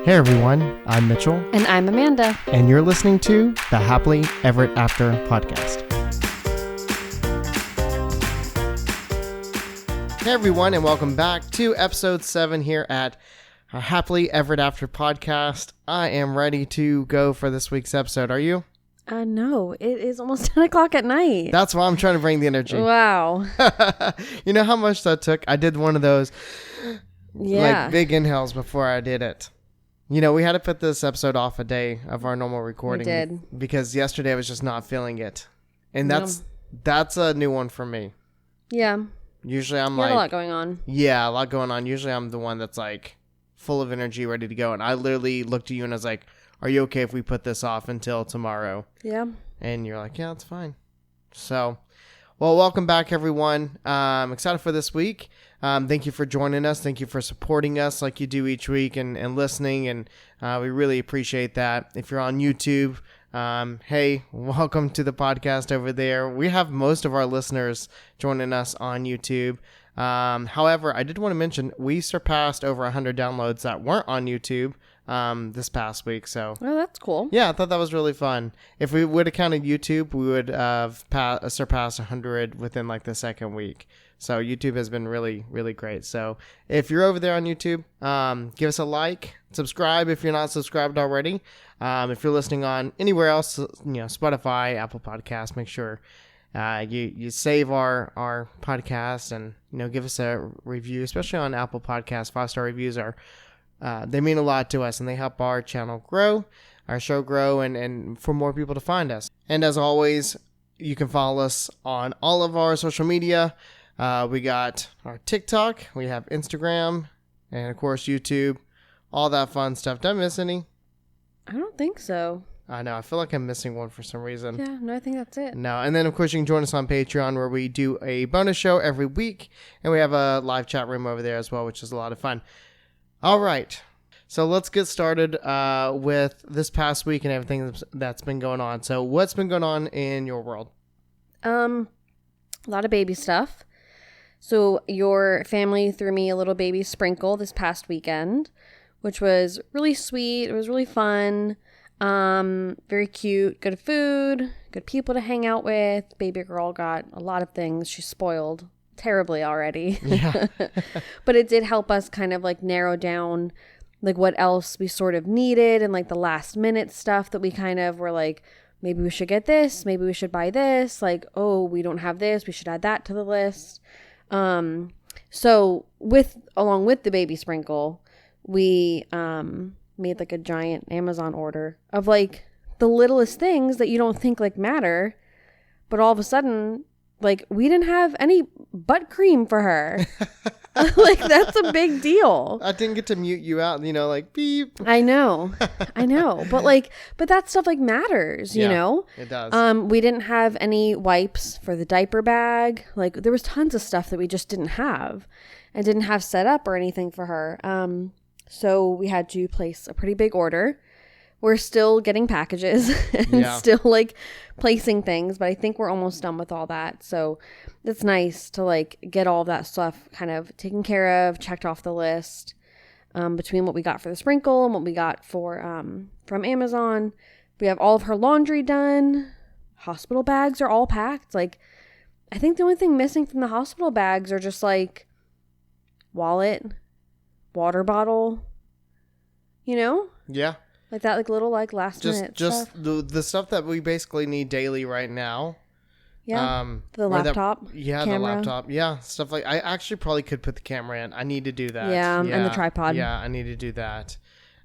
Hey everyone, I'm Mitchell. And I'm Amanda. And you're listening to the Happily Everett After podcast. Hey everyone, and welcome back to episode 7 here at our Happily Everett After podcast. I am ready to go for this week's episode. Are you? No, it is almost 10 o'clock at night. That's why I'm trying to bring the energy. Wow. You know how much that took? I did one of those like big inhales before I did it. You know, we had to put this episode off a day of our normal recording. We did. Because yesterday I was just not feeling it. And that's a new one for me. Yeah. Usually I'm a lot going on. Yeah, a lot going on. Usually I'm the one that's like full of energy, ready to go. And I literally looked at you and I was like, are you okay if we put this off until tomorrow? Yeah. And you're like, yeah, that's fine. So, well, welcome back, everyone. I'm excited for this week. Thank you for joining us. Thank you for supporting us like you do each week and listening. And we really appreciate that. If you're on YouTube, hey, welcome to the podcast over there. We have most of our listeners joining us on YouTube. However, I did want to mention we surpassed over 100 downloads that weren't on YouTube this past week. So, oh, that's cool. Yeah, I thought that was really fun. If we would have counted YouTube, we would have surpassed 100 within like the second week. So YouTube has been really, really great. So if you're over there on YouTube, give us a like, subscribe if you're not subscribed already. If you're listening on anywhere else, Spotify, Apple Podcasts, make sure you save our podcast and give us a review, especially on Apple Podcasts. 5-star reviews are they mean a lot to us, and they help our channel grow, our show grow, and for more people to find us. And as always, you can follow us on all of our social media. We got our TikTok, we have Instagram, and of course YouTube, all that fun stuff. Did I miss any? I don't think so. I know. I feel like I'm missing one for some reason. Yeah, no, I think that's it. No, and then of course you can join us on Patreon where we do a bonus show every week, and we have a live chat room over there as well, which is a lot of fun. All right, so let's get started with this past week and everything that's been going on. So what's been going on in your world? A lot of baby stuff. So your family threw me a little baby sprinkle this past weekend, which was really sweet. It was really fun. Very cute. Good food. Good people to hang out with. Baby girl got a lot of things. She's spoiled terribly already. Yeah. But it did help us kind of like narrow down like what else we sort of needed and like the last minute stuff that we kind of were like, maybe we should get this. Maybe we should buy this. Like, oh, we don't have this. We should add that to the list. So along with the baby sprinkle, we made like a giant Amazon order of like the littlest things that you don't think like matter, but all of a sudden, like we didn't have any butt cream for her. Like that's a big deal. I didn't get to mute you out, like beep. I know. But that stuff like matters, you know? It does. We didn't have any wipes for the diaper bag. Like there was tons of stuff that we just didn't have and didn't have set up or anything for her. So we had to place a pretty big order. We're still getting packages and still like placing things, but I think we're almost done with all that. So it's nice to like get all of that stuff kind of taken care of, checked off the list, between what we got for the sprinkle and what we got for from Amazon. We have all of her laundry done. Hospital bags are all packed. Like I think the only thing missing from the hospital bags are just like wallet, water bottle, Yeah. Like that, like little, like last minute just stuff. the stuff that we basically need daily right now. Yeah. The laptop. Camera. The laptop. Yeah. Stuff like I actually probably could put the camera in. I need to do that. Yeah. And the tripod. Yeah. I need to do that.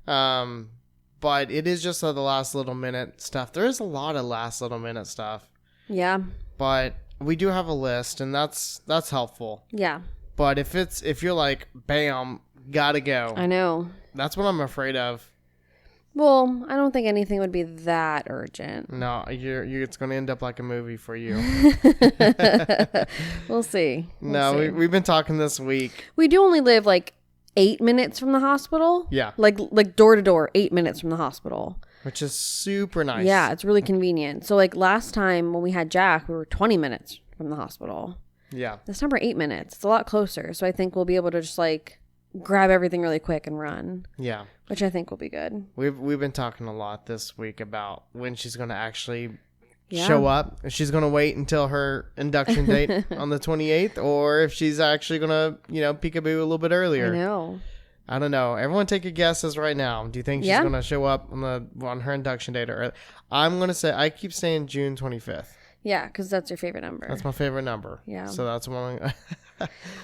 But it is just the last little minute stuff. There is a lot of last little minute stuff. Yeah. But we do have a list, and that's helpful. Yeah. But if you're like, bam, gotta go. I know. That's what I'm afraid of. Well, I don't think anything would be that urgent. No, it's going to end up like a movie for you. We'll see. We've been talking this week. We do only live like 8 minutes from the hospital. Yeah. Like door to door, 8 minutes from the hospital. Which is super nice. Yeah, it's really convenient. So like last time when we had Jack, we were 20 minutes from the hospital. Yeah. This time we're 8 minutes. It's a lot closer. So I think we'll be able to just like grab everything really quick and run. Yeah. Which I think will be good. We've been talking a lot this week about when she's going to actually show up. If she's going to wait until her induction date on the 28th, or if she's actually going to, peekaboo a little bit earlier. I know. I don't know. Everyone take a guesses right now. Do you think she's going to show up on her induction date? Or I'm going to say, I keep saying June 25th. Yeah, because that's your favorite number. That's my favorite number. Yeah. So that's one.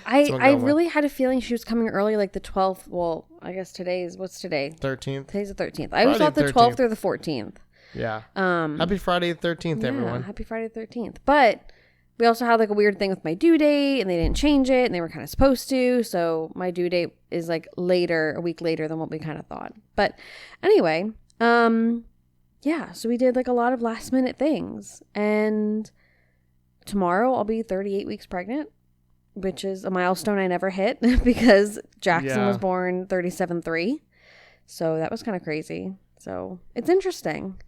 I really had a feeling she was coming early, like the 12th. Well, I guess what's today? 13th. Today's the 13th. I always thought the 12th or the 14th. Yeah. Happy Friday the 13th, everyone. Happy Friday the 13th. But we also had like a weird thing with my due date, and they didn't change it, and they were kind of supposed to. So my due date is like a week later than what we kind of thought. But anyway, yeah, so we did like a lot of last minute things. And tomorrow I'll be 38 weeks pregnant, which is a milestone I never hit because Jackson was born 37.3. So that was kind of crazy. So it's interesting.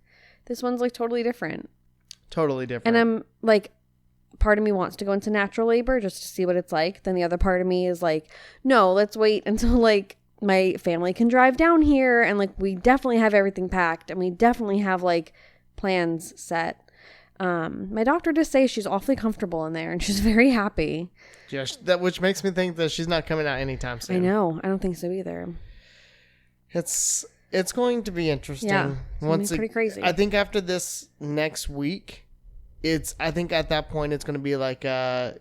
This one's like totally different. Totally different. And I'm like, part of me wants to go into natural labor just to see what it's like. Then the other part of me is like, no, let's wait until like my family can drive down here, and like we definitely have everything packed, and we definitely have like plans set. My doctor did say she's awfully comfortable in there, and she's very happy. Yes, which makes me think that she's not coming out anytime soon. I know. I don't think so either. It's going to be interesting. Yeah, it's pretty crazy. I think after this next week, I think at that point it's going to be like at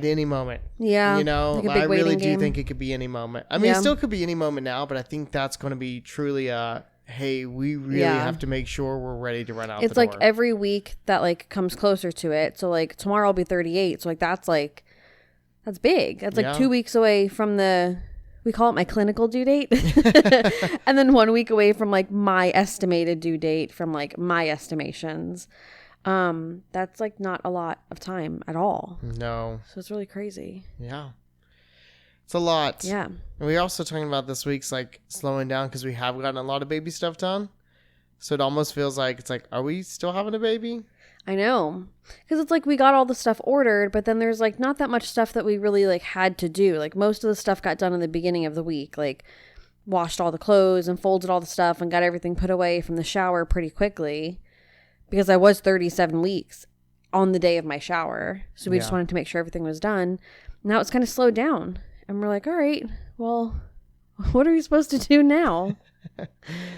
any moment. Yeah. Like I really do think it could be any moment. I mean, it still could be any moment now, but I think that's going to be truly hey, we really have to make sure we're ready to run out the door. It's like every week that like comes closer to it. So like tomorrow I'll be 38. So like that's big. That's like 2 weeks away from we call it my clinical due date. And then 1 week away from like my estimated due date from like my estimations. That's like not a lot of time at all. No. So it's really crazy. Yeah. It's a lot. Yeah. And we're also talking about this week's like slowing down because we have gotten a lot of baby stuff done. So it almost feels like it's like, are we still having a baby? I know. Because it's like we got all the stuff ordered, but then there's like not that much stuff that we really like had to do. Like most of the stuff got done in the beginning of the week. Like washed all the clothes and folded all the stuff and got everything put away from the shower pretty quickly. Because I was 37 weeks on the day of my shower. So we just wanted to make sure everything was done. Now it's kind of slowed down. And we're like, all right, well, what are we supposed to do now?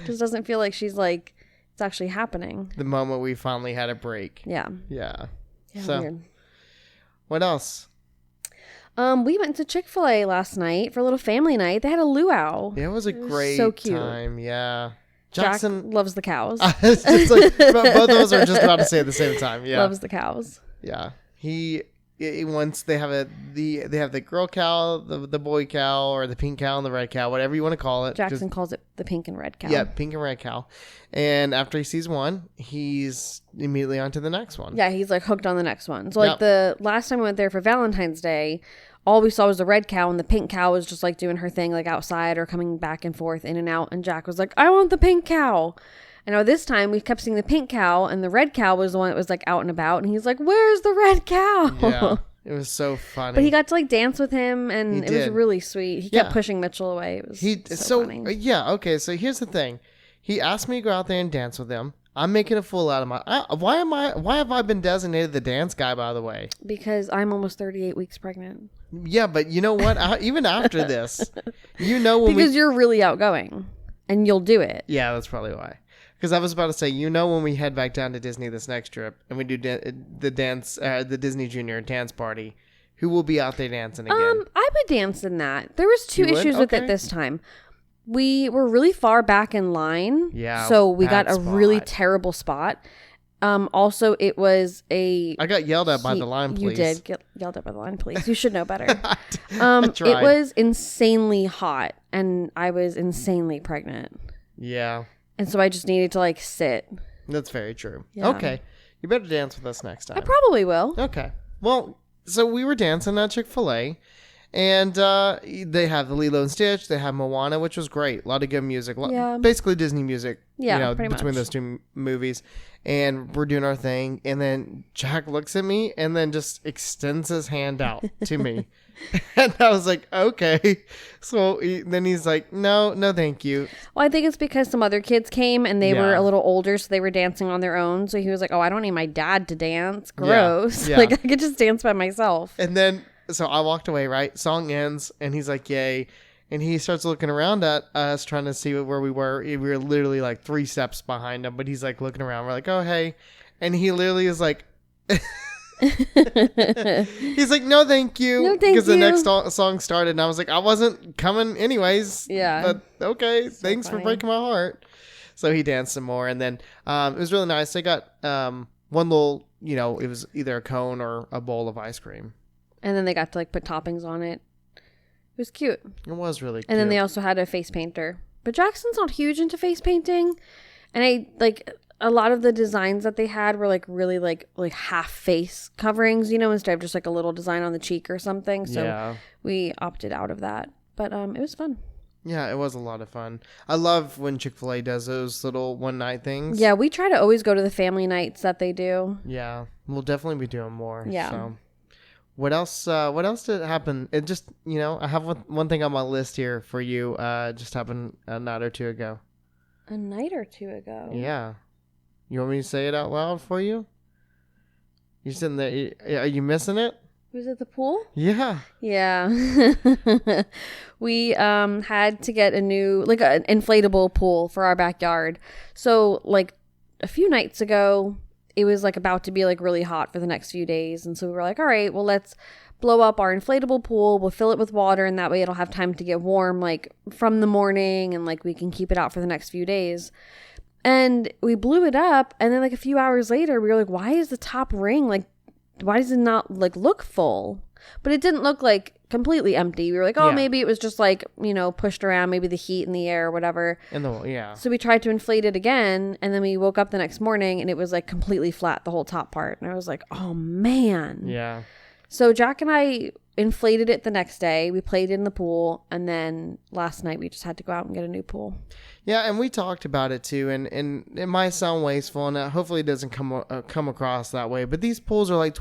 Just doesn't feel like she's like, it's actually happening. The moment we finally had a break. Yeah. Yeah. Yeah, so, weird. What else? We went to Chick-fil-A last night for a little family night. They had a luau. It was a great so cute. time. Yeah. Jack loves the cows. It's just like both of us are just about to say at the same time. Yeah. Loves the cows. Yeah. Once they have they have the girl cow, the boy cow, or the pink cow and the red cow, whatever you want to call it. Jackson calls it the pink and red cow. Yeah, pink and red cow. And after he sees one, he's immediately on to the next one. Yeah, he's like hooked on the next one. So like the last time we went there for Valentine's Day, all we saw was the red cow, and the pink cow was just like doing her thing like outside or coming back and forth in and out. And Jack was like, I want the pink cow. And now this time we kept seeing the pink cow, and the red cow was the one that was like out and about. And he's like, where's the red cow? Yeah, it was so funny. But he got to like dance with him, and it was really sweet. He kept pushing Mitchell away. It was so funny. Yeah, okay, so here's the thing. He asked me to go out there and dance with him. I'm making a fool out of why have I been designated the dance guy, by the way? Because I'm almost 38 weeks pregnant. Yeah, but you know what? Even after this, because you're really outgoing and you'll do it. Yeah, that's probably why. Because I was about to say, when we head back down to Disney this next trip and we do the Disney Junior dance party, who will be out there dancing again? I would dance in that. There was two issues with it this time. We were really far back in line. Yeah. So we got a really terrible spot. Also, it was I got yelled at by the line police. You did get yelled at by the line police. You should know better. I tried. It was insanely hot, and I was insanely pregnant. Yeah. And so I just needed to like sit. That's very true. Yeah. Okay. You better dance with us next time. I probably will. Okay. Well, so we were dancing at Chick-fil-A, and they have the Lilo and Stitch. They have Moana, which was great. A lot of good music. Basically Disney music. Yeah, between those two movies. And we're doing our thing. And then Jack looks at me and then just extends his hand out to me. And I was like, okay. So then he's like, no, thank you. Well, I think it's because some other kids came and they were Yeah. a little older, so they were dancing on their own. So he was like, oh, I don't need my dad to dance. Yeah. Gross. Yeah. Like, I could just dance by myself. And then, so I walked away, right? Song ends, and he's like, yay. And he starts looking around at us, trying to see where we were. We were literally like 3 steps behind him, but he's like looking around. We're like, oh, hey. And he literally is like, he's like, no, thank you. No, thank because the you. next song started, and I was like, I wasn't coming anyways. Yeah. But okay, thanks funny. for breaking my heart. So he danced some more, and then it was really nice. They got one little, it was either a cone or a bowl of ice cream. And then they got to like put toppings on it. It was cute. It was really cute. And then they also had a face painter. But Jackson's not huge into face painting. And I like a lot of the designs that they had were like really like half face coverings, instead of just like a little design on the cheek or something. So we opted out of that. But it was fun. Yeah, it was a lot of fun. I love when Chick-fil-A does those little one-night things. Yeah, we try to always go to the family nights that they do. Yeah, we'll definitely be doing more. Yeah. So. What else did happen? It just, I have one thing on my list here for you. Just happened a night or two ago. A night or two ago? Yeah. You want me to say it out loud for you? You sitting there? Are you missing it? Was it the pool? Yeah. Yeah. We had to get a new, like an inflatable pool for our backyard. So like a few nights ago, it was like about to be like really hot for the next few days. And so we were like, all right, well, let's blow up our inflatable pool. We'll fill it with water, and that way it'll have time to get warm like from the morning, and like we can keep it out for the next few days. And we blew it up, and then like a few hours later, we were like, why is the top ring like, why does it not like look full? But it didn't look like completely empty. We were like, oh, maybe it was just like, pushed around, maybe the heat in the air or whatever. So we tried to inflate it again, and then we woke up the next morning and it was like completely flat, the whole top part. And I was like, oh man. Yeah. So Jack and I inflated it the next day. We played in the pool, and then last night we just had to go out and get a new pool. Yeah, and we talked about it too, and it might sound wasteful, and hopefully it doesn't come across that way. But these pools are like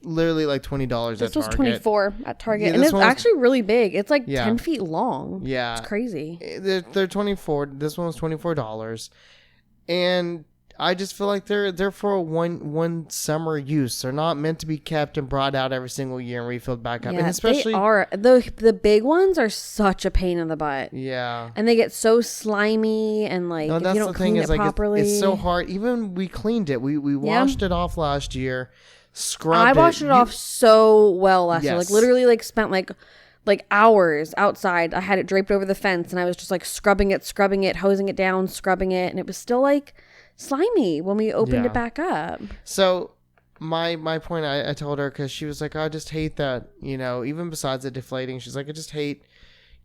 literally like $20 at Target. This was $24 at Target, Yeah, and it's one's actually really big. It's like 10 feet long. Yeah, it's crazy. They're $24. This one was $24, and I just feel like they're for a one summer use. They're not meant to be kept and brought out every single year and refilled back up. Yeah, and especially they are. The big ones are such a pain in the butt. Yeah. And they get so slimy, and like if you don't clean it properly. It's so hard. Even we cleaned it. We washed it off last year. Scrubbed I washed it off so well last year. Like literally like spent like hours outside. I had it draped over the fence, and I was just like scrubbing it, hosing it down, scrubbing it, and it was still like slimy when we opened it back up. So my point, I told her, because she was like, I just hate that, even besides the deflating, she's like, I just hate,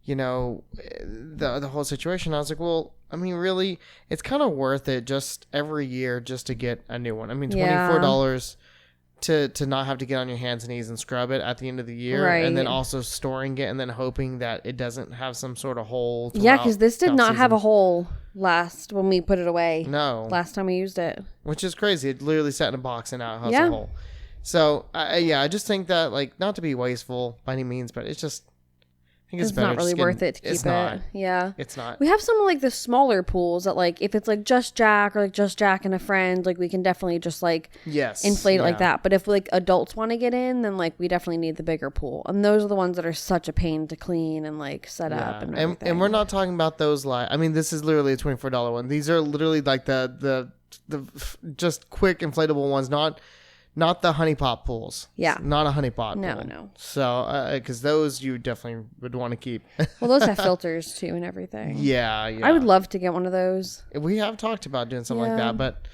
the whole situation. I was like, well, I mean, really, it's kind of worth it just every year just to get a new one. I mean, $24 to not have to get on your hands and knees and scrub it at the end of the year, right. And then also storing it and then hoping that it doesn't have some sort of hole. Yeah, because this did not have a hole when we put it away. No. Last time we used it. Which is crazy. It literally sat in a box and now it has a hole. So, I just think that, like, not to be wasteful by any means, but it's just, I think it's better. Not really worth it to keep it. Yeah. It's not. We have some of like the smaller pools that like if it's like just Jack or like just Jack and a friend, like we can definitely just like inflate it like that. But if like adults want to get in, then like we definitely need the bigger pool. And those are the ones that are such a pain to clean and like set up and everything. And we're not talking about those I mean, this is literally a $24 one. These are literally like the just quick inflatable ones, not the honey pot pools. Yeah. Not a honey pot pool. No. So, because those you definitely would want to keep. Well, those have filters too and everything. Yeah. I would love to get one of those. We have talked about doing something like that, but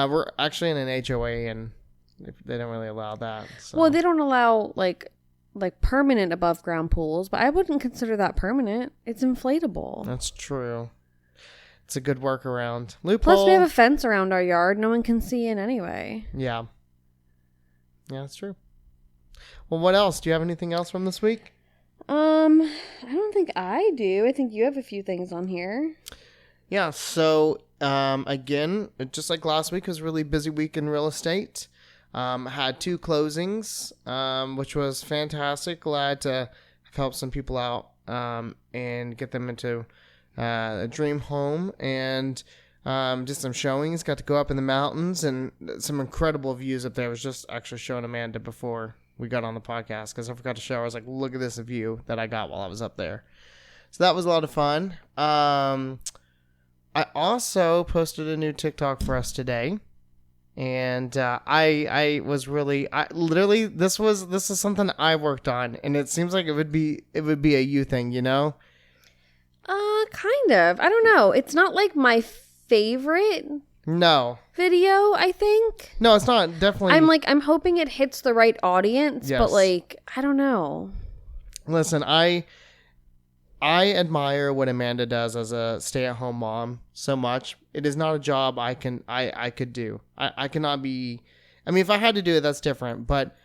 we're actually in an HOA and they don't really allow that. So. Well, they don't allow like permanent above ground pools, but I wouldn't consider that permanent. It's inflatable. That's true. It's a good workaround. Loophole. Plus, we have a fence around our yard. No one can see in anyway. Yeah. Yeah, that's true. Well, what else? Do you have anything else from this week? I don't think I do. I think you have a few things on here. Yeah, so again, just like last week, it was a really busy week in real estate. Had 2 closings, which was fantastic. Glad to have helped some people out and get them into a dream home, and just some showings. Got to go up in the mountains and some incredible views up there. I was just actually showing Amanda before we got on the podcast because I forgot to show her. I was like, look at this view that I got while I was up there. So that was a lot of fun. I also posted a new TikTok for us today. And I was really, literally, this is something I worked on, and it seems like it would be a you thing, you know? Kind of. I don't know. It's not like my favorite video, I think. No, it's not. Definitely. I'm hoping it hits the right audience, Yes. but like, I don't know. Listen, I admire what Amanda does as a stay-at-home mom so much. It is not a job I could do. I cannot be. I mean, if I had to do it, that's different. But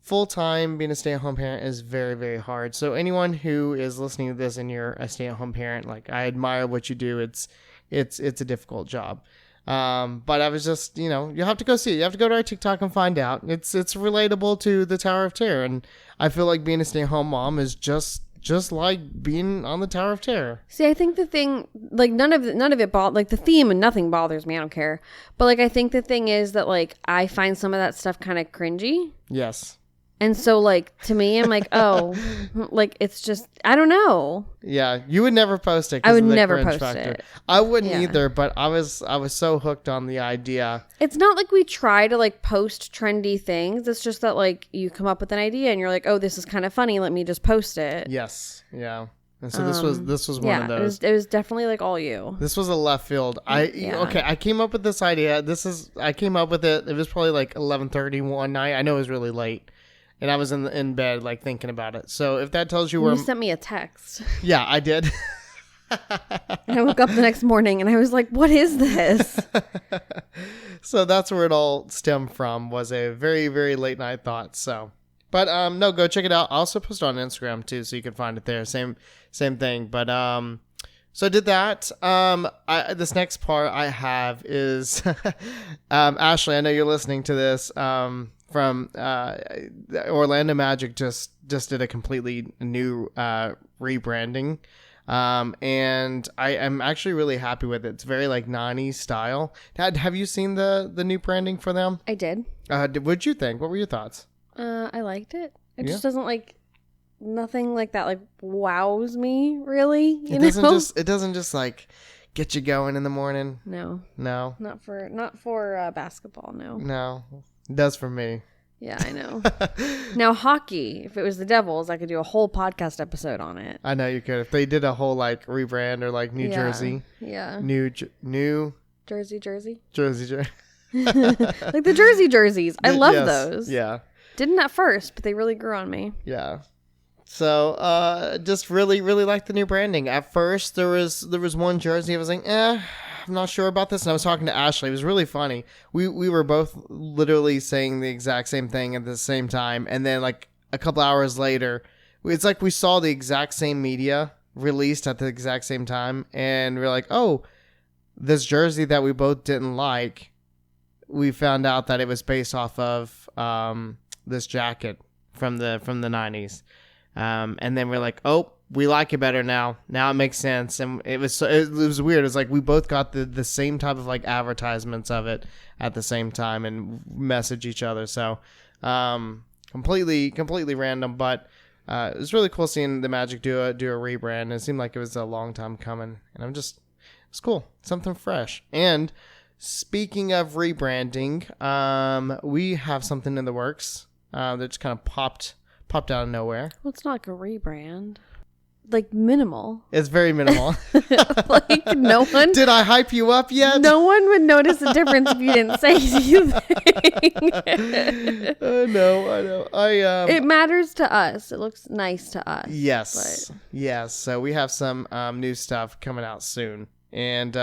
full-time being a stay-at-home parent is very, very hard. So anyone who is listening to this and you're a stay-at-home parent, like, I admire what you do. It's a difficult job. But I was just, you have to go see it. You have to go to our TikTok and find out. It's relatable to the Tower of Terror, and I feel like being a stay-at-home mom is just like being on the Tower of Terror. See, I think the thing, like, none of it, like, the theme and nothing bothers me. I don't care. But, like, I think the thing is that, like, I find some of that stuff kind of cringy. Yes. And so, like, to me, I'm like, oh, like, it's just, I don't know. Yeah, you would never post it. I would never post it. I wouldn't either, but I was so hooked on the idea. It's not like we try to, like, post trendy things. It's just that, like, you come up with an idea and you're like, oh, this is kind of funny. Let me just post it. Yes. Yeah. And so this was one of those. It was definitely like all you. This was a left field. I came up with this idea. I came up with it. It was probably like 11:30 one night. I know it was really late. And I was in bed, like, thinking about it. So if that tells you where... You sent me a text. Yeah, I did. And I woke up the next morning and I was like, what is this? So that's where it all stemmed from, was a very, very late night thought. So, but no, go check it out. I also post it on Instagram too, so you can find it there. Same thing. But so I did that. This next part I have is Ashley, I know you're listening to this. From Orlando Magic just did a completely new rebranding, and I am actually really happy with it. It's very like 90s style. Dad, have you seen the new branding for them? I did. What'd you think? What were your thoughts? I liked it. It just doesn't, like, nothing like that like wows me really. It doesn't just like get you going in the morning. No, not for basketball. No. It does for me. Yeah, I know. Now, hockey, if it was the Devils, I could do a whole podcast episode on it. I know you could. If they did a whole, like, rebrand or, like, New Jersey. Yeah. New Jersey. Jersey. Like the Jersey jerseys. I love those. Yeah. Didn't at first, but they really grew on me. Yeah. So, just really, really liked the new branding. At first, there was one jersey I was like, I'm not sure about this. And I was talking to Ashley. It was really funny. We were both literally saying the exact same thing at the same time. And then, like, a couple hours later, it's like we saw the exact same media released at the exact same time. And we're like, oh, this jersey that we both didn't like, we found out that it was based off of this jacket from the 90s. And then we're like, oh, we like it better now. Now it makes sense. And it was weird. It was like we both got the same type of, like, advertisements of it at the same time and message each other. So completely random, but it was really cool seeing the Magic do a rebrand. It seemed like it was a long time coming, and it's cool, something fresh. And speaking of rebranding, we have something in the works that just kind of popped out of nowhere. Well, it's not like a rebrand. Like, minimal. It's very minimal. Like, no one... Did I hype you up yet? No one would notice the difference if you didn't say anything. I know. It matters to us. It looks nice to us. Yes. But... Yes. So we have some new stuff coming out soon. And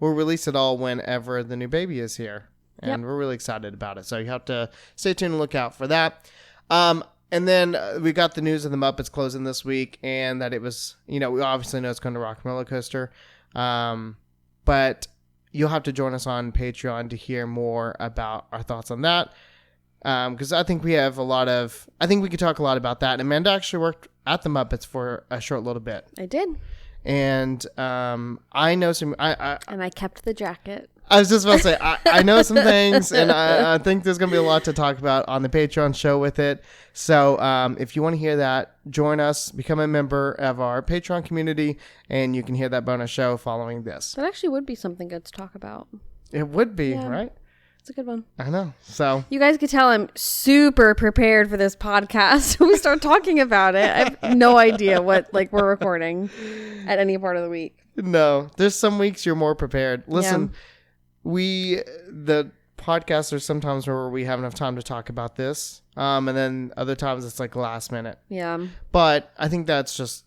we'll release it all whenever the new baby is here. And we're really excited about it. So you have to stay tuned and look out for that. And then we got the news of the Muppets closing this week, and that it was, we obviously know it's going to Rock and Roller Coaster. But you'll have to join us on Patreon to hear more about our thoughts on that. Because I think we have I think we could talk a lot about that. Amanda actually worked at the Muppets for a short little bit. I did. And I know some. And I kept the jacket. I was just about to say, I know some things, and I think there's going to be a lot to talk about on the Patreon show with it. So if you want to hear that, join us, become a member of our Patreon community, and you can hear that bonus show following this. That actually would be something good to talk about. It would be, right? It's a good one. I know. So you guys could tell I'm super prepared for this podcast. When we start talking about it, I have no idea what we're recording at any part of the week. No, there's some weeks you're more prepared. Listen, the podcasts are sometimes where we have enough time to talk about this, and then other times it's like last minute. Yeah. But I think that's just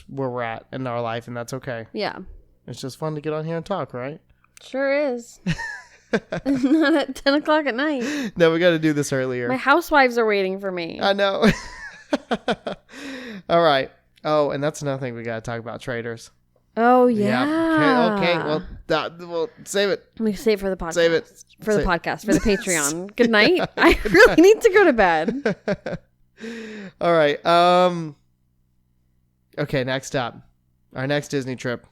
where we're at in our life, and that's okay. Yeah. It's just fun to get on here and talk, right? Sure is. Not at 10 o'clock at night. No, we got to do this earlier. My housewives are waiting for me. I know. All right. Oh, and that's another thing we got to talk about, traders. Oh, yeah. Okay. Well, save it. Let me save it for the podcast. Save it. For the podcast, for the Patreon. Good night. I really need to go to bed. All right. Okay, next up. Our next Disney trip.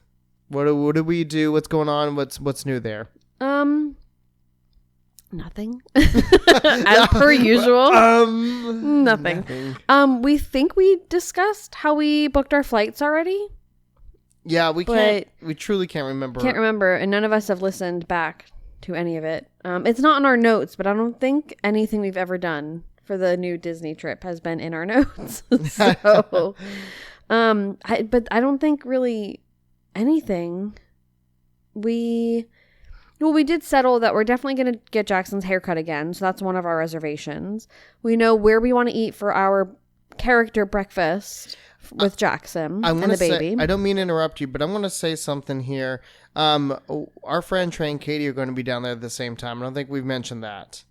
What do we do? What's going on? What's new there? Nothing. As per usual. Nothing. We think we discussed how we booked our flights already. Yeah, we truly can't remember. Can't remember, and none of us have listened back to any of it. It's not in our notes, but I don't think anything we've ever done for the new Disney trip has been in our notes. So, but I don't think really anything. We did settle that we're definitely going to get Jackson's haircut again. So that's one of our reservations. We know where we want to eat for our character breakfast with Jackson and the baby. I don't mean to interrupt you, but I'm going to say something here. Our friend Trey and Katie are going to be down there at the same time. I don't think we've mentioned that.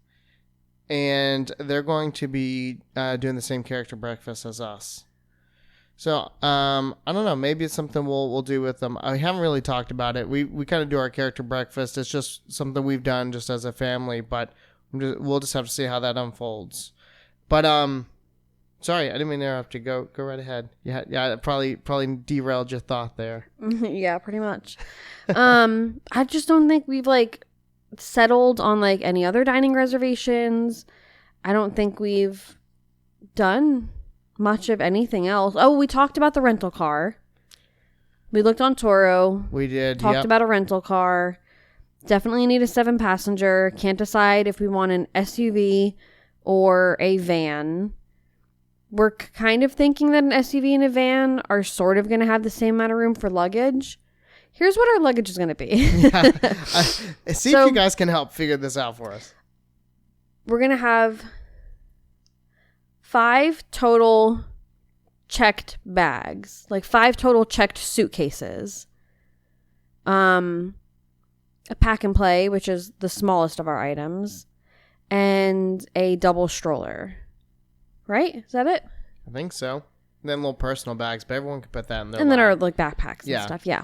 And they're going to be doing the same character breakfast as us. So, I don't know. Maybe it's something we'll do with them. I haven't really talked about it. We kind of do our character breakfast. It's just something we've done just as a family, but we'll just have to see how that unfolds. But, sorry, I didn't mean to interrupt you. Go right ahead. Yeah, probably derailed your thought there. Yeah, pretty much. I just don't think we've settled on any other dining reservations. I don't think we've done much of anything else. Oh, we talked about the rental car. We looked on Toro. We did. Talked about a rental car. Definitely need a 7-passenger. Can't decide if we want an SUV or a van. We're kind of thinking that an SUV and a van are sort of going to have the same amount of room for luggage. Here's what our luggage is going to be. See if you guys can help figure this out for us. We're going to have 5 total checked bags, 5 total checked suitcases, a pack and play, which is the smallest of our items, and a double stroller. Right? Is that it? I think so. And then little personal bags, but everyone can put that in their and lap. then our backpacks and stuff. Yeah.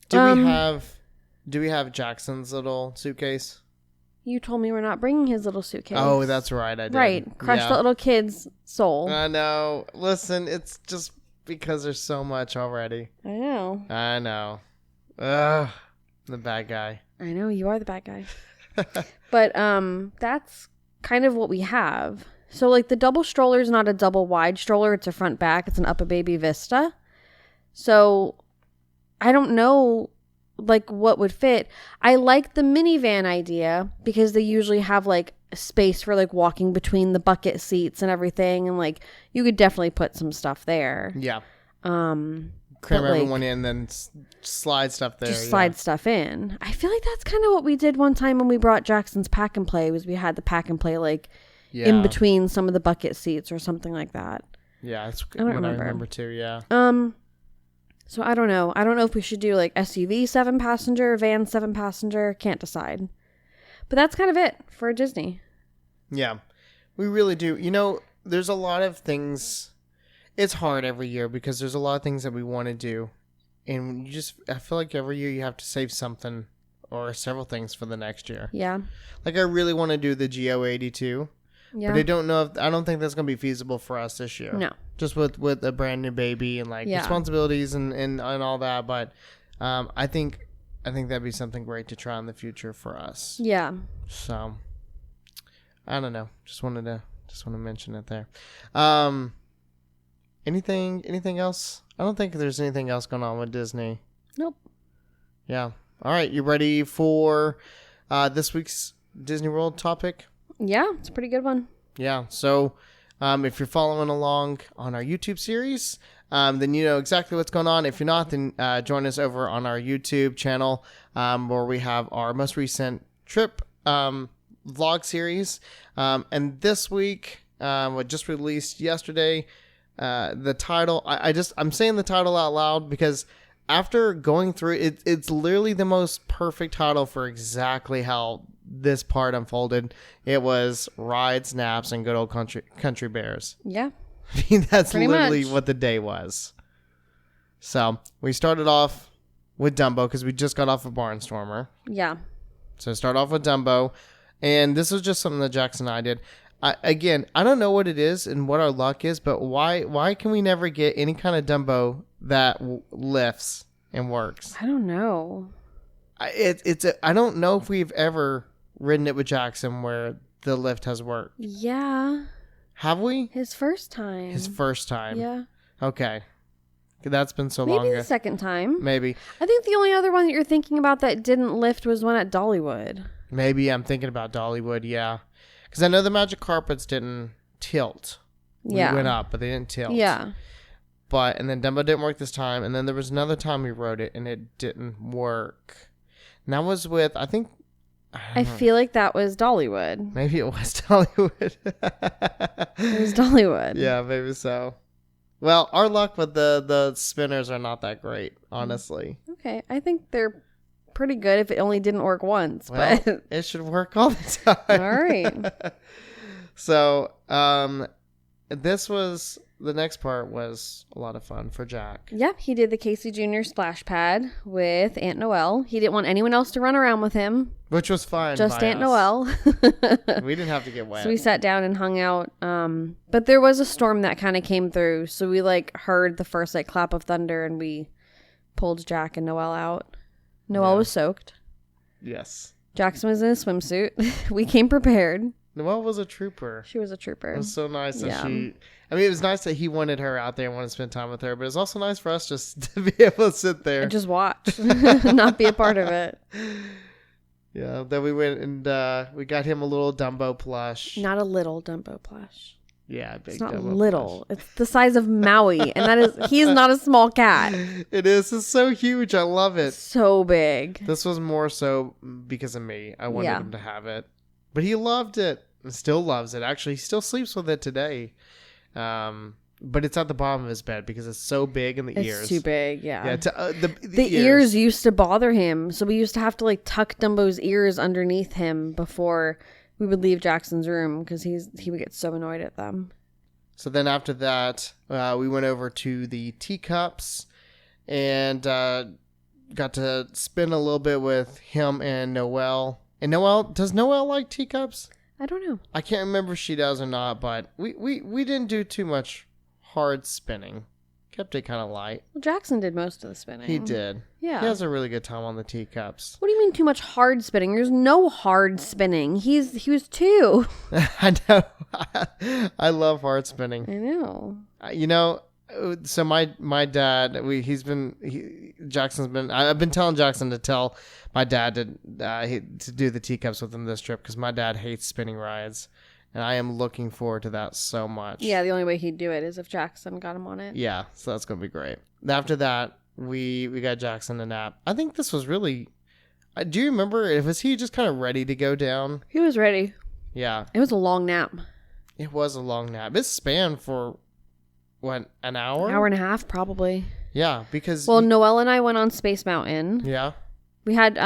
Do we have Jackson's little suitcase? You told me we're not bringing his little suitcase. Oh, that's right. I did. Right. Crushed the little kid's soul. I know. Listen, it's just because there's so much already. I know. Ugh. The bad guy. I know. You are the bad guy. But that's kind of what we have. So the double stroller is not a double wide stroller. It's a front back. It's an Up a Baby Vista. So I don't know what would fit. I like the minivan idea because they usually have space for walking between the bucket seats and everything, and you could definitely put some stuff there. Yeah. Cram everyone in, then slide stuff there. Just slide stuff in. I feel like that's kind of what we did one time when we brought Jackson's pack and play. Was we had the pack and play in between some of the bucket seats or something like that. Yeah, that's I don't what remember. I remember too. Yeah. So I don't know. I don't know if we should do SUV 7-passenger, van 7-passenger. Can't decide. But that's kind of it for Disney. Yeah, we really do. There's a lot of things. It's hard every year because there's a lot of things that we want to do. And I feel like every year you have to save something or several things for the next year. Yeah. I really want to do the GO82. Yeah. But I don't think that's going to be feasible for us this year. No. Just with a brand new baby and like responsibilities and all that. But I think that'd be something great to try in the future for us. Yeah. So I don't know. Just want to mention it there. Anything else? I don't think there's anything else going on with Disney. Nope. Yeah. All right. You ready for this week's Disney World topic? Yeah, it's a pretty good one. Yeah. So if you're following along on our YouTube series, then you know exactly what's going on. If you're not, then join us over on our YouTube channel where we have our most recent trip vlog series. And this week, what just released yesterday, the title, I'm saying the title out loud because after going through it, it's literally the most perfect title for exactly how this part unfolded. It was Rides, Naps, and Good Old Country Bears. Yeah. I mean, that's Pretty literally much what the day was. So we started off with Dumbo because we just got off of Barnstormer. Yeah. So start off with Dumbo. And this was just something that Jackson and I did. I don't know what it is and what our luck is, but why can we never get any kind of Dumbo that lifts and works? I don't know. I don't know if we've ever ridden it with Jackson where the lift has worked. Yeah. Have we? His first time. Yeah. Okay. That's been so long. Maybe the second time. Maybe. I think the only other one that you're thinking about that didn't lift was one at Dollywood. Maybe I'm thinking about Dollywood, yeah. Because I know the magic carpets didn't tilt. Yeah. We went up, but they didn't tilt. Yeah. And then Dumbo didn't work this time. And then there was another time we rode it, and it didn't work. And that was with, I think... I feel like that was Dollywood. Maybe it was Dollywood. It was Dollywood. Yeah, maybe so. Well, our luck with the spinners are not that great, honestly. Okay. I think they're pretty good if it only didn't work once. Well, but it should work all the time. All right. So, the next part was a lot of fun for Jack. Yep, he did the Casey Jr. splash pad with Aunt Noelle. He didn't want anyone else to run around with him. Which was fine. Just by Aunt us. Noelle. We didn't have to get wet. So we sat down and hung out. But there was a storm that kind of came through. So we heard the first clap of thunder and we pulled Jack and Noelle out. Noelle was soaked. Yes. Jackson was in a swimsuit. We came prepared. Noelle was a trooper. She was a trooper. It was so nice that it was nice that he wanted her out there and wanted to spend time with her, but it was also nice for us just to be able to sit there. And just watch. Not be a part of it. Yeah, then we went and we got him a little Dumbo plush. Not a little Dumbo plush. Yeah, big. It's not Dumbo little. plush. It's the size of Maui, and he's not a small cat. It is. It's so huge. I love it. So big. This was more so because of me. I wanted him to have it, but he loved it and still loves it. Actually, he still sleeps with it today. But it's at the bottom of his bed because it's so big in the ears. It's too big, yeah. Yeah, the ears used to bother him, so we used to have to tuck Dumbo's ears underneath him before we would leave Jackson's room because he would get so annoyed at them. So then after that, we went over to the teacups and got to spin a little bit with him and Noelle. And does Noelle like teacups? I don't know. I can't remember if she does or not, but we didn't do too much hard spinning. Kept it kind of light. Well, Jackson did most of the spinning. He did. Yeah. He has a really good time on the teacups. What do you mean too much hard spinning? There's no hard spinning. He was 2. I know. I love hard spinning. I know. So my dad, I've been telling Jackson to tell my dad to do the teacups with him this trip because my dad hates spinning rides, and I am looking forward to that so much. Yeah, the only way he'd do it is if Jackson got him on it. Yeah, so that's gonna be great. After that, we got Jackson a nap. I think this was really. Do you remember? Was he just kind of ready to go down? He was ready. Yeah, it was a long nap. It was a long nap. It spanned for. What, an hour? Hour and a half, probably. Yeah, because... Well, Noelle and I went on Space Mountain. Yeah. We had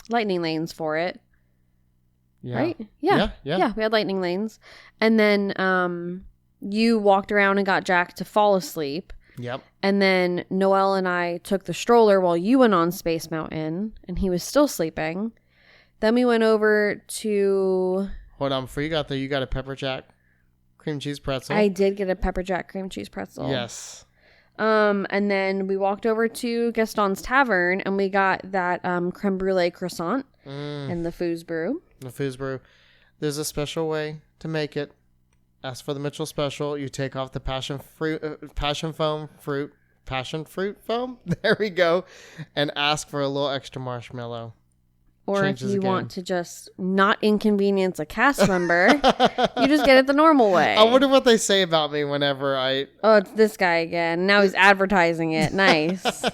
lightning lanes for it. Yeah. Right? Yeah, we had lightning lanes. And then you walked around and got Jack to fall asleep. Yep. And then Noelle and I took the stroller while you went on Space Mountain, and he was still sleeping. Then we went over to... Hold on, before you got there, you got a pepper jack cream cheese pretzel. I did get a pepper jack cream cheese pretzel. Yes. And then we walked over to Gaston's Tavern and we got that creme brulee croissant and the fooze brew. The fooze brew. There's a special way to make it. Ask for the Mitchell special. You take off the passion fruit foam. There we go. And ask for a little extra marshmallow. Or if you want to just not inconvenience a cast member, you just get it the normal way. I wonder what they say about me whenever I... Oh, it's this guy again. Now he's advertising it. Nice.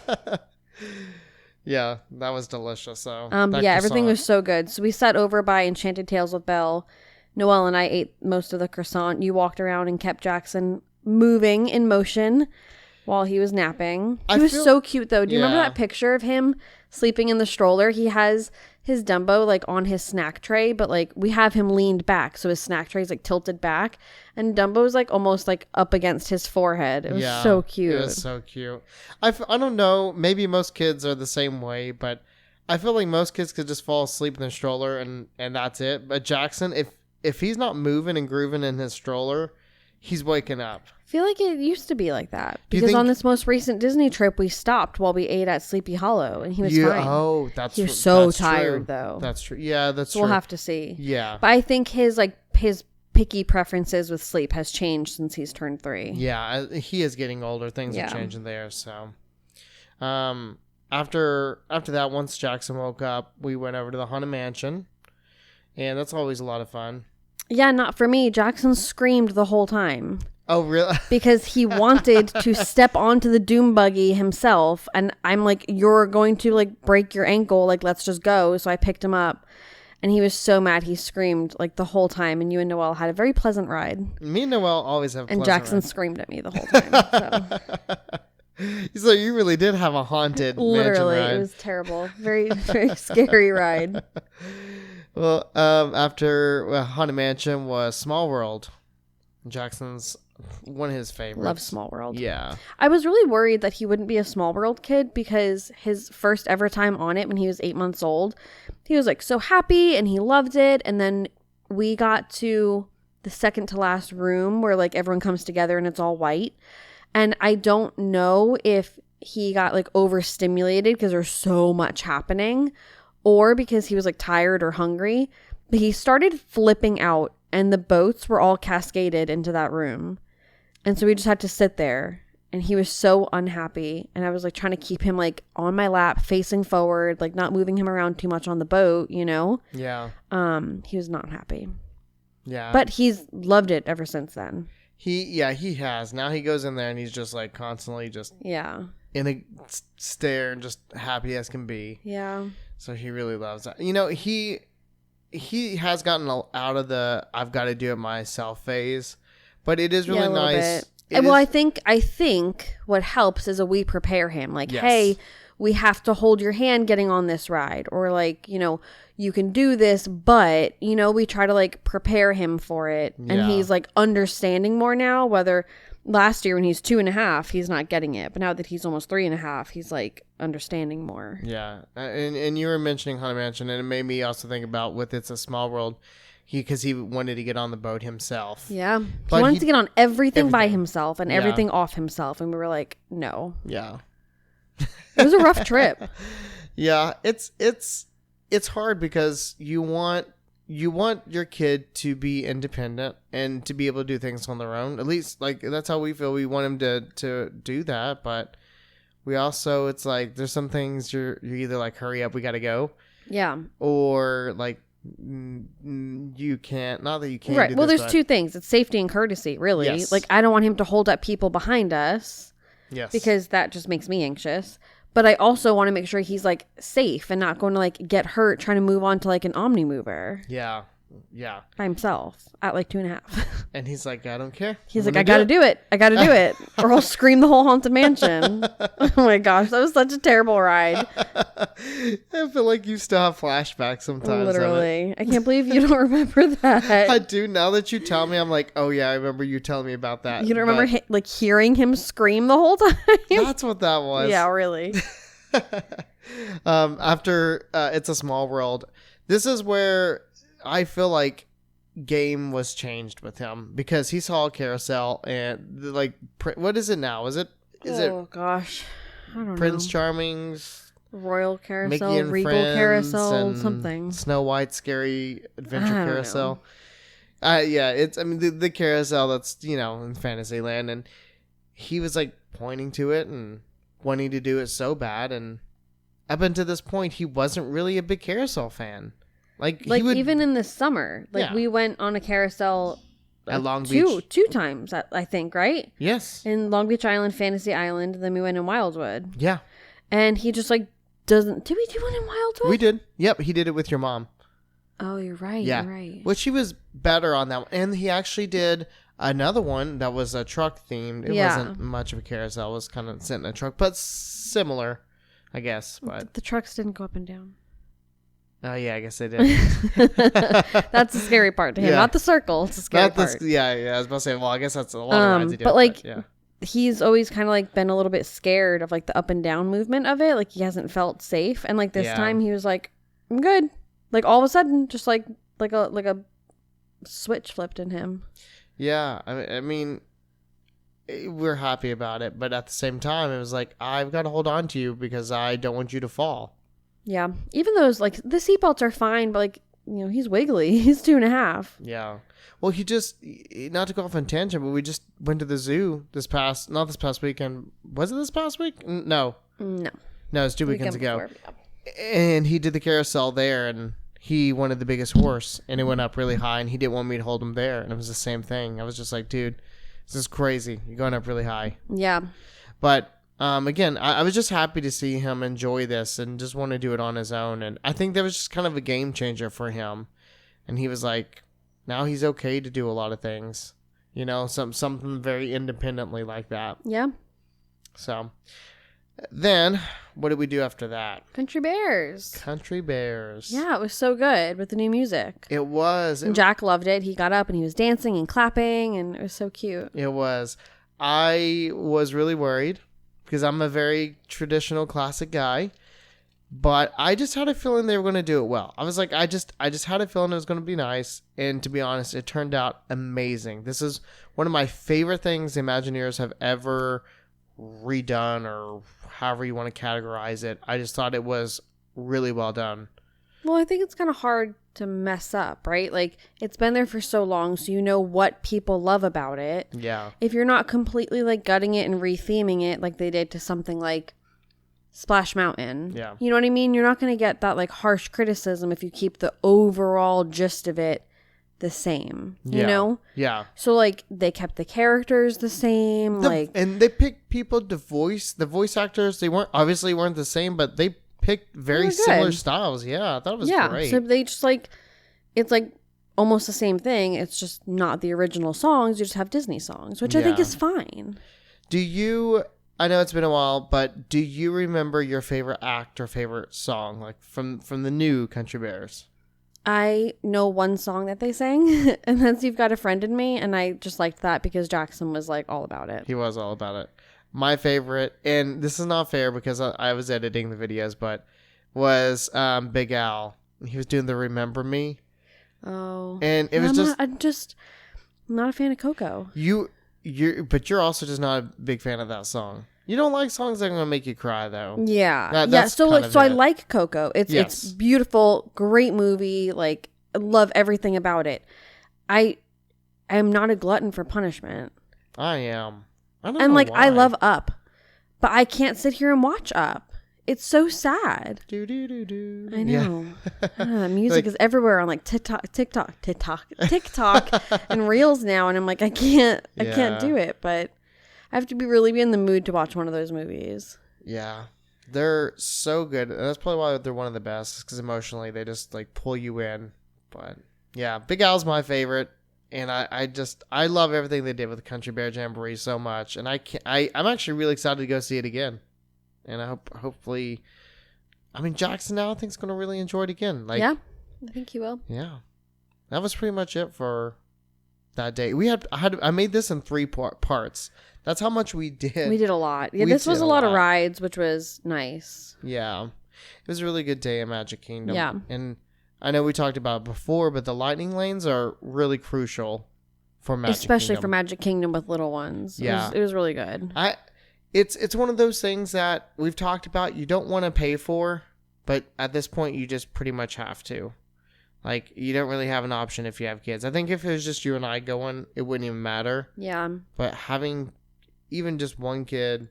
Yeah, that was delicious. So everything was so good. So we sat over by Enchanted Tales with Belle. Noelle and I ate most of the croissant. You walked around and kept Jackson moving in motion while he was napping. He was so cute, though. Do you remember that picture of him sleeping in the stroller? He has his Dumbo like on his snack tray, but like we have him leaned back, so his snack tray is like tilted back, and Dumbo's like almost like up against his forehead. It was so cute. It was so cute. I don't know. Maybe most kids are the same way, but I feel like most kids could just fall asleep in the stroller and that's it. But Jackson, if he's not moving and grooving in his stroller, he's waking up. I feel like it used to be like that. Because on this most recent Disney trip, we stopped while we ate at Sleepy Hollow, and he was fine. Oh, he was so tired, true. Though. That's true. Yeah, that's true. We'll have to see. Yeah. But I think his picky preferences with sleep has changed since he's turned 3. Yeah, he is getting older. Things are changing there. So, after that, once Jackson woke up, we went over to the Haunted Mansion, and that's always a lot of fun. Yeah, not for me. Jackson screamed the whole time. Oh, really? Because he wanted to step onto the doom buggy himself. And I'm like, you're going to like break your ankle. Like, let's just go. So I picked him up. And he was so mad. He screamed like the whole time. And you and Noelle had a very pleasant ride. Me and Noelle always have a pleasant Jackson ride. Screamed at me the whole time. So you really did have a haunted literally, mansion ride. It was terrible. Very, very scary ride. Well, after Haunted Mansion was Small World. Jackson's one of his favorites. Love Small World. Yeah. I was really worried that he wouldn't be a Small World kid because his first ever time on it when he was 8 months old, he was like so happy and he loved it. And then we got to the second to last room where like everyone comes together and it's all white. And I don't know if he got like overstimulated because there's so much happening or because he was like tired or hungry, but he started flipping out and the boats were all cascaded into that room. And so we just had to sit there and he was so unhappy. And I was like trying to keep him like on my lap, facing forward, like not moving him around too much on the boat, you know? Yeah. He was not happy. Yeah. But he's loved it ever since then. He has. Now he goes in there and he's just like constantly just in a stare and just happy as can be. Yeah. So he really loves that. You know, he has gotten out of the I've got to do it myself phase, but it is really nice. I think what helps is we prepare him like, hey, we have to hold your hand getting on this ride, or like, you know, you can do this, but you know, we try to like prepare him for it. And he's like understanding more now, whether last year when he's 2.5, he's not getting it. But now that he's almost 3.5, he's like understanding more. Yeah. And you were mentioning Haunted Mansion, and it made me also think about with It's a Small World, because he wanted to get on the boat himself. Yeah. He wanted to get on everything by himself and everything off himself. And we were like, no. Yeah. It was a rough trip. Yeah. It's hard because you want your kid to be independent and to be able to do things on their own. At least, like, that's how we feel. We want him to do that, but we also, it's like there's some things you're either like, hurry up, we gotta go. Yeah. Or like, you can't. Not that you can't. Right. Do well, this, there's two things. It's safety and courtesy, really. Yes. Like, I don't want him to hold up people behind us. Yes. Because that just makes me anxious. But I also want to make sure he's like safe and not going to like get hurt trying to move on to like an Omni mover. Yeah. Yeah. By himself at like 2.5. And he's like, I don't care. He's like, I got to do it. I got to do it. Or he'll scream the whole Haunted Mansion. Oh my gosh. That was such a terrible ride. I feel like you still have flashbacks sometimes. Literally. I can't believe you don't remember that. I do. Now that you tell me, I'm like, oh yeah, I remember you telling me about that. You don't remember like hearing him scream the whole time? That's what that was. Yeah, really. After It's a Small World, this is where I feel like game was changed with him because he saw a carousel and like, what is it now? Is it Oh gosh, I don't Prince know. Charming's Royal Carousel, Mickey and Regal Friends Carousel, and something. Snow White's Scary Adventure I don't Carousel. Yeah, it's, I mean, the carousel that's, you know, in Fantasyland, and he was like pointing to it and wanting to do it so bad, and up until this point, he wasn't really a big carousel fan. Like he would, even in the summer, like Yeah. we went on a carousel at Long Beach. two times, I think, right? Yes. In Long Beach Island, Fantasy Island, then we went in Wildwood. Yeah, And he just like doesn't. Did we do one in Wildwood? we did. Yep, he did it with your mom. Oh, you're right. Yeah. You're right. Which he was better on that one. And he actually did another one that was a truck themed. It Yeah. wasn't much of a carousel. It was kind of sitting in a truck, but similar, I guess. But The trucks didn't go up and down. oh yeah, I guess they did. That's the scary part to him, Yeah. not the circle. It's the scary Not part. this, yeah. I was about to say, well, I guess that's a lot of rides he did. but like, yeah. he's always kind of like been a little bit scared of like the up and down movement of it. Like he hasn't felt safe, and like this Yeah. time he was like, "I'm good." Like all of a sudden, just like a switch flipped in him. Yeah, I mean, we're happy about it, but at the same time, it was like, I've got to hold on to you because I don't want you to fall. Yeah, even those like the seatbelts are fine, but like he's wiggly. He's 2.5. Yeah. Well, he just, not to go off on tangent, but we just went to the zoo not this past weekend. Was it this past week? No. No, No, it's 2 weekends ago. Weekend before, And he did the carousel there, and he wanted the biggest horse, and it went up really high, and he didn't want me to hold him there. And it was the same thing. I was just like, dude, this is crazy. You're going up really high. Yeah. But again, I was just happy to see him enjoy this and just want to do it on his own. And I think that was just kind of a game changer for him. And he was like, now he's okay to do a lot of things, you know, something very independently like that. Yeah. So then what did we do after that? Country Bears. Country Bears. Yeah, it was so good with the new music. It was. And Jack loved it. He got up and he was dancing and clapping, and it was so cute. It was. I was really worried because I'm a very traditional classic guy, but I just had a feeling they were going to do it well. I was like, I just had a feeling it was going to be nice. And to be honest, it turned out amazing. This is one of my favorite things the Imagineers have ever redone, or however you want to categorize it. I just thought it was really well done. Well, I think it's kind of hard to mess up, right? Like, it's been there for so long, so you know what people love about it. Yeah. If you're not completely, like, gutting it and retheming it like they did to something like Splash Mountain. Yeah. You know what I mean? You're not going to get that, like, harsh criticism if you keep the overall gist of it the same, you know? Yeah. So, like, they kept the characters the same, And they picked people to voice. The voice actors, they weren't the same, but they picked very similar styles. Yeah, I thought it was great. So they just like, it's like almost the same thing. It's just not the original songs. You just have Disney songs, which I think is fine. I know it's been a while, but do you remember your favorite act or favorite song, like from the new Country Bears? I know one song that they sang, and that's You've Got a Friend in Me, and I just liked that because Jackson was like all about it. He was all about it. My favorite, and this is not fair because I was editing the videos, but was Big Al. He was doing the Remember Me. Oh. And it was I'm not a fan of Coco. But you're also just not a big fan of that song. You don't like songs that are gonna make you cry, though. Yeah. That's So kind like, of so I it. like Coco. It's beautiful, great movie. Like, I love everything about it. I am not a glutton for punishment. I am. I don't And know like, why. I love Up, but I can't sit here and watch Up. It's so sad. Do do do do. I know. Yeah. I know, music is everywhere on like TikTok, and Reels now, and I'm like, I can't do it. But I have to really be in the mood to watch one of those movies. Yeah, they're so good. And that's probably why they're one of the best, because emotionally they just like pull you in. But yeah, Big Al's my favorite, and I love everything they did with the Country Bear Jamboree so much, and I'm actually really excited to go see it again. And I hopefully, Jackson now I think is going to really enjoy it again. Like, yeah, I think he will. Yeah, that was pretty much it for that day. I made this in 3 parts. That's how much we did. We did a lot. Yeah, We this was did a a lot of lot. rides, which was nice. Yeah, it was a really good day at Magic Kingdom. Yeah. And I know we talked about it before, but the lightning lanes are really crucial for Magic Especially Kingdom. for Magic Kingdom with little ones. Yeah. It was really good. It's one of those things that we've talked about you don't want to pay for, but at this point you just pretty much have to. Like, you don't really have an option if you have kids. I think if it was just you and I going, it wouldn't even matter. Yeah. But having even just one kid,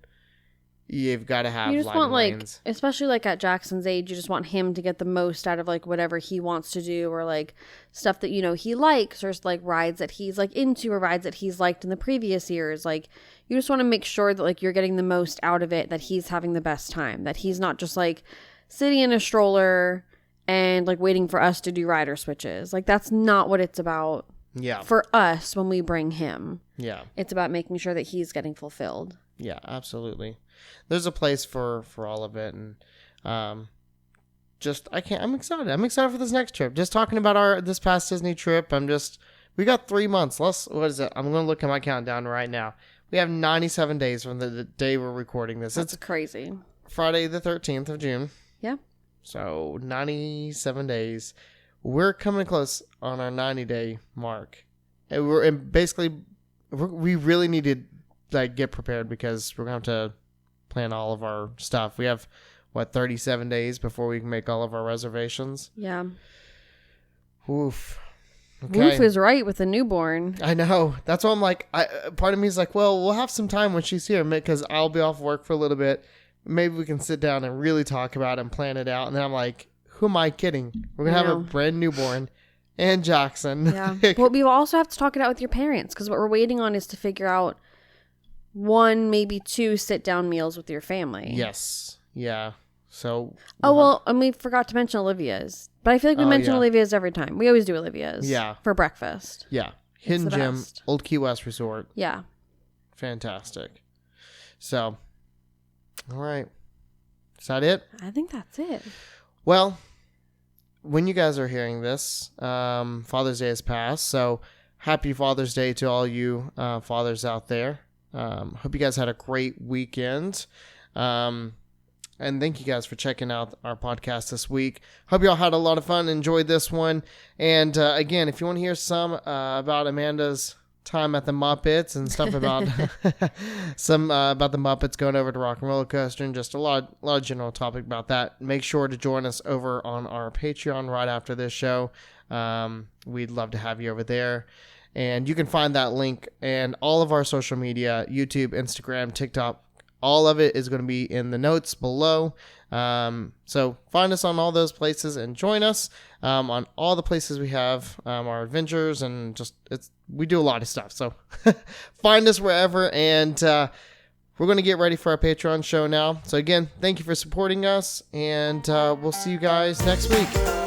you've got to have You just lightning want, like, lanes. especially, like, at Jackson's age, you just want him to get the most out of, like, whatever he wants to do, or, like, stuff that, you know, he likes, or, like, rides that he's, like, into, or rides that he's liked in the previous years. Like, you just want to make sure that, like, you're getting the most out of it, that he's having the best time, that he's not just, like, sitting in a stroller and, like, waiting for us to do rider switches. Like, that's not what it's about for us when we bring him. Yeah. It's about making sure that he's getting fulfilled. Yeah, absolutely. There's a place for all of it. And I'm excited. I'm excited for this next trip. Just talking about this past Disney trip, we got 3 months. What is it? I'm going to look at my countdown right now. We have 97 days from the day we're recording this. That's crazy. Friday the 13th of June. Yeah. So 97 days. We're coming close on our 90-day mark. And we really need to, like, get prepared, because we're going to have to plan all of our stuff. We have 37 days before we can make all of our reservations. Yeah. Oof. Okay. Woof is right with a newborn. I know. That's why I'm like, part of me is like, well, we'll have some time when she's here, because I'll be off work for a little bit. Maybe we can sit down and really talk about it and plan it out. And then I'm like, who am I kidding? We're going to have a brand newborn and Jackson. Yeah. Well, we will also have to talk it out with your parents, because what we're waiting on is to figure out 1, maybe 2 sit-down meals with your family. Yes. Yeah. So. And we forgot to mention Olivia's. But I feel like we mention Olivia's every time. We always do Olivia's. Yeah. For breakfast. Yeah. Hidden Gem, Old Key West Resort. Yeah. Fantastic. So, all right. Is that it? I think that's it. Well, when you guys are hearing this, Father's Day has passed. So, happy Father's Day to all you fathers out there. Hope you guys had a great weekend. And thank you guys for checking out our podcast this week. Hope you all had a lot of fun, enjoyed this one. And again, if you want to hear some about Amanda's time at the Muppets and stuff about about the Muppets going over to Rock and Roller Coaster, and just a lot of general topic about that, make sure to join us over on our Patreon right after this show. We'd love to have you over there. And you can find that link and all of our social media, YouTube, Instagram, TikTok. All of it is going to be in the notes below. So find us on all those places and join us on all the places we have our adventures, and we do a lot of stuff. So find us wherever, and we're going to get ready for our Patreon show now. So again, thank you for supporting us, and we'll see you guys next week.